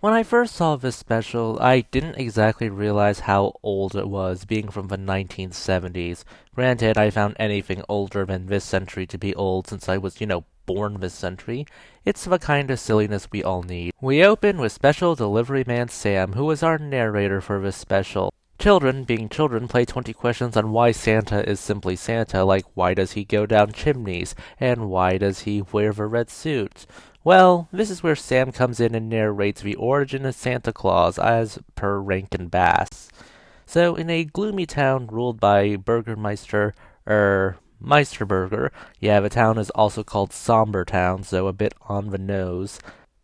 When I first saw this special, I didn't exactly realize how old it was, being from the 1970s. Granted, I found anything older than this century to be old since I was, born this century. It's the kind of silliness we all need. We open with Special Delivery Man Sam, who is our narrator for this special. Children, being children, play 20 questions on why Santa is simply Santa, like why does he go down chimneys, and why does he wear the red suit? Well, this is where Sam comes in and narrates the origin of Santa Claus as per Rankin Bass. So, in a gloomy town ruled by Burgermeister, Meisterburger, yeah, the town is also called Somber Town, so a bit on the nose.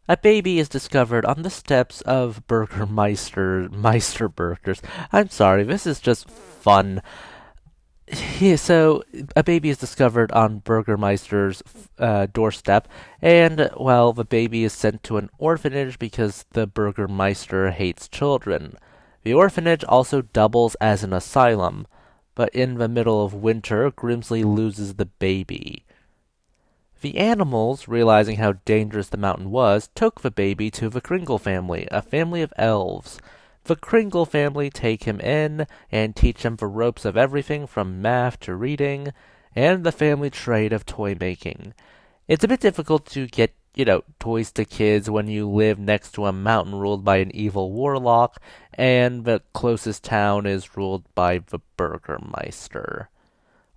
A baby is discovered on the steps of Meisterburgers. I'm sorry, this is just fun. Yeah, so a baby is discovered on Burgermeister's doorstep, and well, the baby is sent to an orphanage because the Burgermeister hates children. The orphanage also doubles as an asylum, but in the middle of winter, Grimsley loses the baby. The animals, realizing how dangerous the mountain was, took the baby to the Kringle family, a family of elves. The Kringle family take him in and teach him the ropes of everything from math to reading, and the family trade of toy making. It's a bit difficult to get, toys to kids when you live next to a mountain ruled by an evil warlock, and the closest town is ruled by the Burgermeister.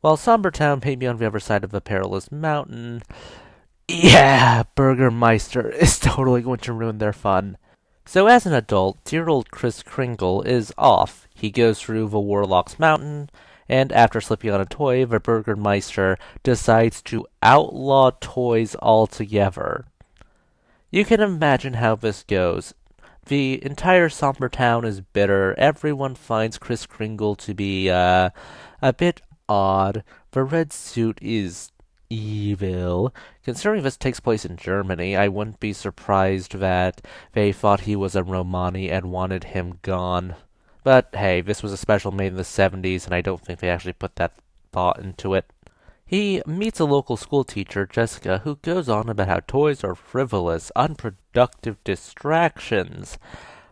While Somber Town may be on the other side of the perilous mountain, yeah, Burgermeister is totally going to ruin their fun. So as an adult, dear old Kris Kringle is off. He goes through the Warlock's Mountain, and after slipping on a toy, the Burgermeister decides to outlaw toys altogether. You can imagine how this goes. The entire Somber Town is bitter. Everyone finds Kris Kringle to be, a bit odd. The red suit is evil. Considering this takes place in Germany, I wouldn't be surprised that they thought he was a Romani and wanted him gone. But hey, this was a special made in the 70s, and I don't think they actually put that thought into it. He meets a local school teacher, Jessica, who goes on about how toys are frivolous, unproductive distractions.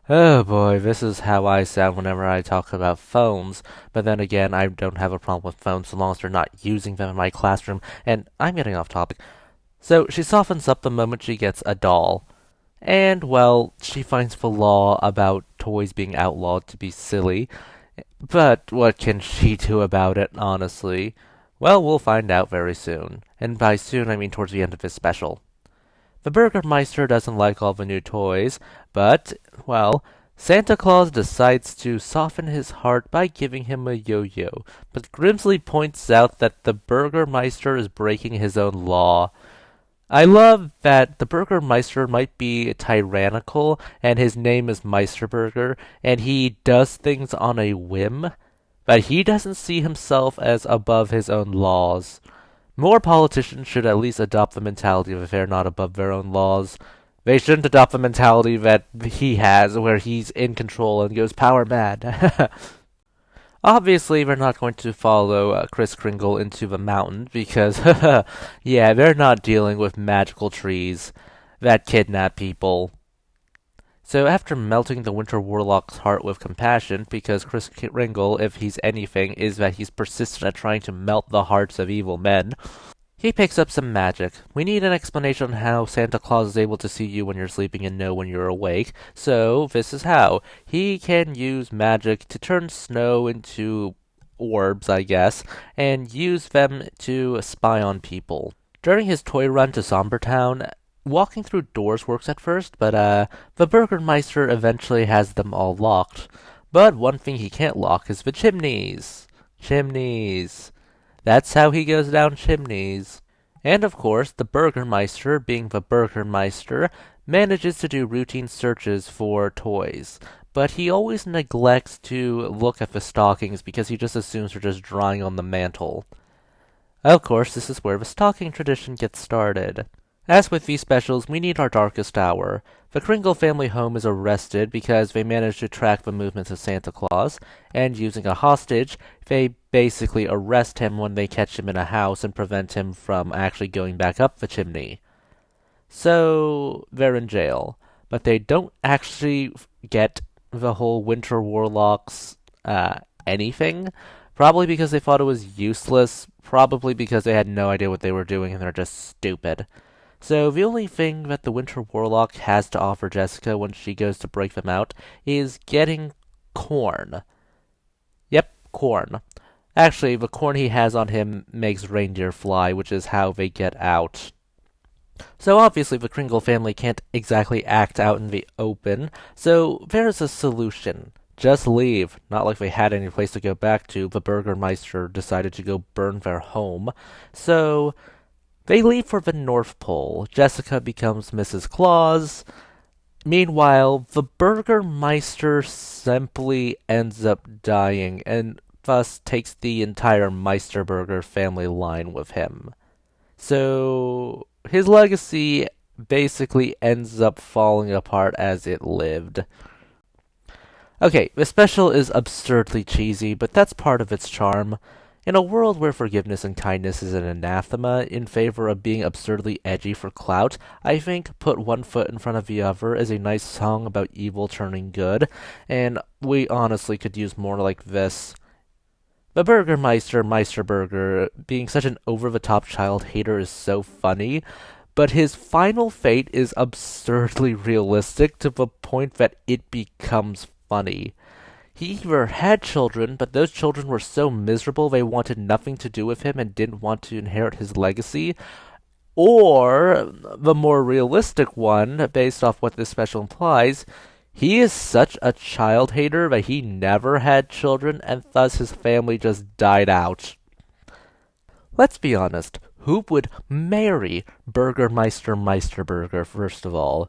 Oh boy, this is how I sound whenever I talk about phones. But then again, I don't have a problem with phones so long as they're not using them in my classroom, and I'm getting off topic. So she softens up the moment she gets a doll. And, well, she finds the law about toys being outlawed to be silly. But what can she do about it, honestly? Well, we'll find out very soon. And by soon, I mean towards the end of this special. The Burgermeister doesn't like all the new toys, but, well, Santa Claus decides to soften his heart by giving him a yo-yo. But Grimsley points out that the Burgermeister is breaking his own law. I love that the Burgermeister might be tyrannical, and his name is Meisterburger, and he does things on a whim, but he doesn't see himself as above his own laws. More politicians should at least adopt the mentality of if they're not above their own laws. They shouldn't adopt the mentality that he has, where he's in control and goes power mad. Obviously, they're not going to follow Kris Kringle into the mountain because, yeah, they're not dealing with magical trees that kidnap people. So after melting the Winter Warlock's heart with compassion, because Kris Kringle, if he's anything, is that he's persistent at trying to melt the hearts of evil men, he picks up some magic. We need an explanation on how Santa Claus is able to see you when you're sleeping and know when you're awake, so this is how. He can use magic to turn snow into orbs, I guess, and use them to spy on people. During his toy run to Somber Town, walking through doors works at first, but the Burgermeister eventually has them all locked. But one thing he can't lock is the chimneys. Chimneys. That's how he goes down chimneys. And of course, the Burgermeister, being the Burgermeister, manages to do routine searches for toys. But he always neglects to look at the stockings because he just assumes they're just drying on the mantle. Of course, this is where the stocking tradition gets started. As with these specials, we need our darkest hour. The Kringle family home is arrested because they managed to track the movements of Santa Claus, and using a hostage, they basically arrest him when they catch him in a house and prevent him from actually going back up the chimney. So, they're in jail. but they don't actually get the whole Winter Warlocks anything. Probably because they thought it was useless, probably because they had no idea what they were doing and they're just stupid. So the only thing that the Winter Warlock has to offer Jessica when she goes to break them out is getting corn. Yep, corn. Actually, the corn he has on him makes reindeer fly, which is how they get out. So obviously the Kringle family can't exactly act out in the open, so there's a solution. Just leave. Not like they had any place to go back to. The Burgermeister decided to go burn their home. So they leave for the North Pole. Jessica becomes Mrs. Claus. Meanwhile, the Burgermeister simply ends up dying and thus takes the entire Meisterburger family line with him. So his legacy basically ends up falling apart as it lived. Okay, the special is absurdly cheesy, but that's part of its charm. In a world where forgiveness and kindness is an anathema in favor of being absurdly edgy for clout, I think Put One Foot in Front of the Other is a nice song about evil turning good, and we honestly could use more like this. The Burgermeister, Meisterburger, being such an over-the-top child hater is so funny, but his final fate is absurdly realistic to the point that it becomes funny. He either had children, but those children were so miserable they wanted nothing to do with him and didn't want to inherit his legacy, or the more realistic one, based off what this special implies, he is such a child hater that he never had children and thus his family just died out. Let's be honest, who would marry Burgermeister Meisterburger, first of all?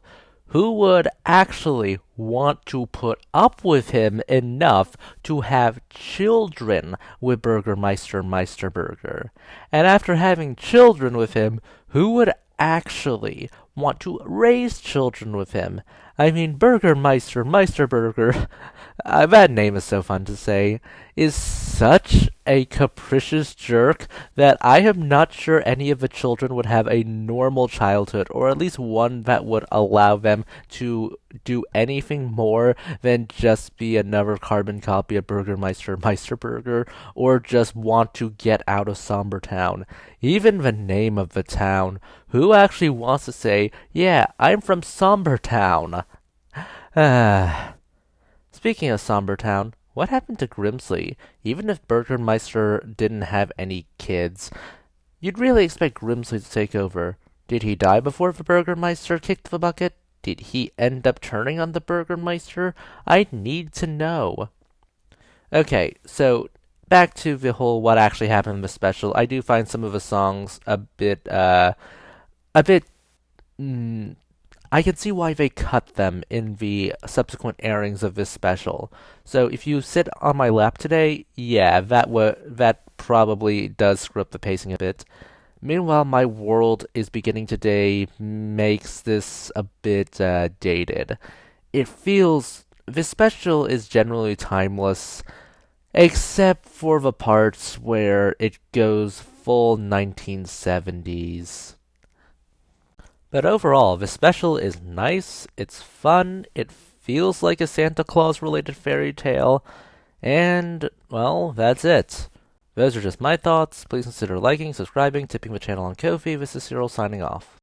Who would actually want to put up with him enough to have children with Burgermeister Meisterburger? And after having children with him, who would actually want to raise children with him? I mean, Burgermeister Meisterburger, that name is so fun to say, is such a capricious jerk that I am not sure any of the children would have a normal childhood, or at least one that would allow them to do anything more than just be another carbon copy of Burgermeister Meisterburger, or just want to get out of Somber Town. Even the name of the town. Who actually wants to say, yeah, I'm from Somber Town? Speaking of Somber Town, what happened to Grimsley? Even if Burgermeister didn't have any kids, you'd really expect Grimsley to take over. Did he die before the Burgermeister kicked the bucket? Did he end up turning on the Burgermeister? I need to know. Okay, so back to the whole what actually happened in the special. I do find some of the songs a bit. I can see why they cut them in the subsequent airings of this special. So if you sit on my lap today, yeah, that probably does screw up the pacing a bit. Meanwhile, My World is Beginning Today makes this a bit dated. It feels this special is generally timeless, except for the parts where it goes full 1970s. But overall, the special is nice, it's fun, it feels like a Santa Claus related fairy tale, and, well, that's it. Those are just my thoughts. Please consider liking, subscribing, tipping the channel on Ko-fi. This is Cyril signing off.